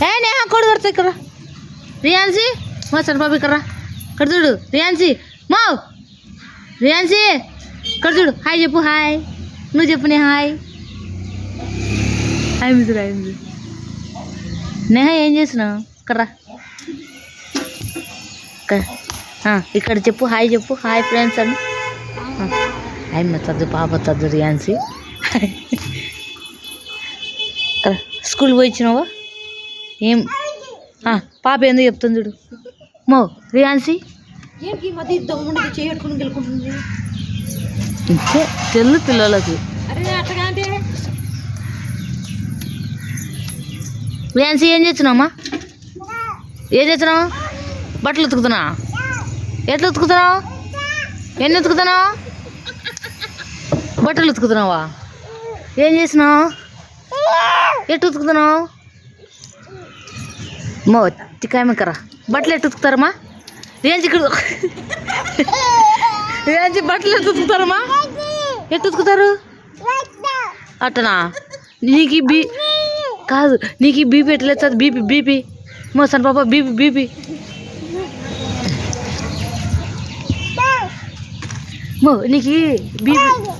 ఏ నేహా కొడు కడతా ఇక్కడ రియాన్సీ మా సరిపాపి ఇక్కడ ఇక్కడ చూడు రియాన్సీ మా రియాన్సీ ఇక్కడ చూడు హాయ్ చెప్పు హాయ్ నువ్వు చెప్పు నే hi hi miss hi miss Neha ఏం చేస్తున్నావు ఇక్కడ ఇక్కడ చెప్పు హాయ్ చెప్పు హాయ్ ఫ్రెండ్స్ అని హాయ్ మా చదువు పాప చదువు రియాన్సీ స్కూల్ పోయి ఇచ్చినావా ఏం పాప ఎందుకు చెప్తుంది చూడు మో రియాన్సీ ఏంటి మధ్య చేయట్టుకుని గెలుకుంటుంది ఇంకే తెల్లు పిల్లలకి అరే అట్టగా అంటే రియాన్సీ ఏం చేస్తున్నావమ్మా ఏం చేస్తున్నావు బట్టలు ఉతుకుతున్నా ఎట్లా ఉతుకుతున్నావు ఎన్ని ఉతుకుతున్నావు బట్టలు ఉతుకుతున్నావా ఏం చేసినావు ఎట్టు ఉతుకుతున్నావు మో చిక్కాయమక్కరా బట్టలు ఎట్టు ఉతుకుతారమ్మా రియాన్సీ ఇక్కడ రియాన్సీ బట్టలు ఎట్టు ఉతుకుతారమ్మా ఎట్టు ఉతుకుతారు అట్టనా నీకు కాదు నీకు బీపీ ఎట్లేదు బీపీ మోసన్ పాప బీపీ మో నీకు బీపీ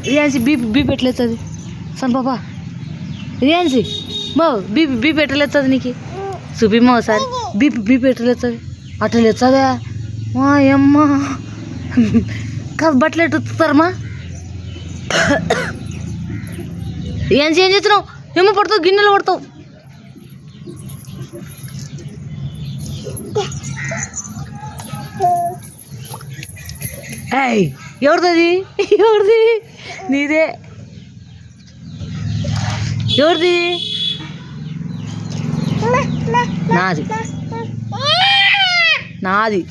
రియాన్సీ బీపీ ఎట్లేదు సన్ పాప రియాన్సీ మో బీపీ ఎట్లేదు నీకు చూపిమ్మా ఒకసారి బీపీ ఎట్లేదు అట్లా లేచదా అమ్మా కాదు బట్టలు ఎట్టు ఉతుకుతారమ్మా రియాన్సీ ఏం చేస్తున్నావు ఏమో పడతావు గిన్నెలు పడతావు ఎవరిది నీదే ఎవరిది నాది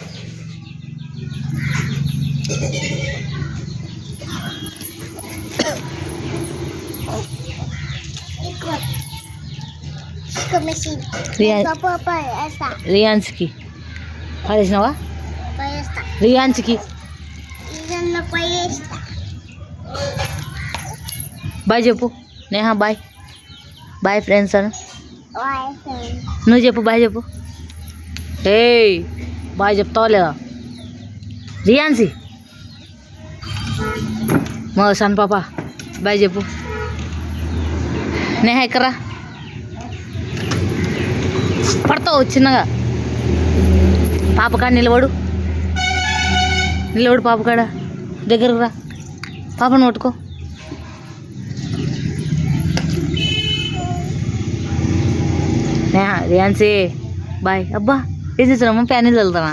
రియాన్స్కి పడేసినావా రియాన్స్కి బాయ్ చెప్పు నేహా బాయ్ ఫ్రెండ్స్ అను నువ్వు చెప్పు బాయ్ చెప్పు బాయ్ చెప్తావా లేదా రియాన్సీ మా సన్ పాప బాయ్ చెప్పు నేహా ఎక్కరా పడతావు చిన్నగా పాపకాడ నిలబడు పాపకాడ దగ్గరకు రా పాపను పట్టుకో రియాన్సీ బాయ్ అబ్బా ఏం చేస్తున్నామ్మా ప్యానీలు చల్లుతానా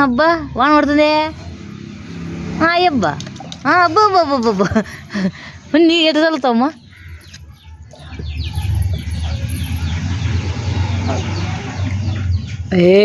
అబ్బా వాన పడుతుంది అబ్బా అబ్బా నీ ఎటు చల్లుతావమ్మా ఏ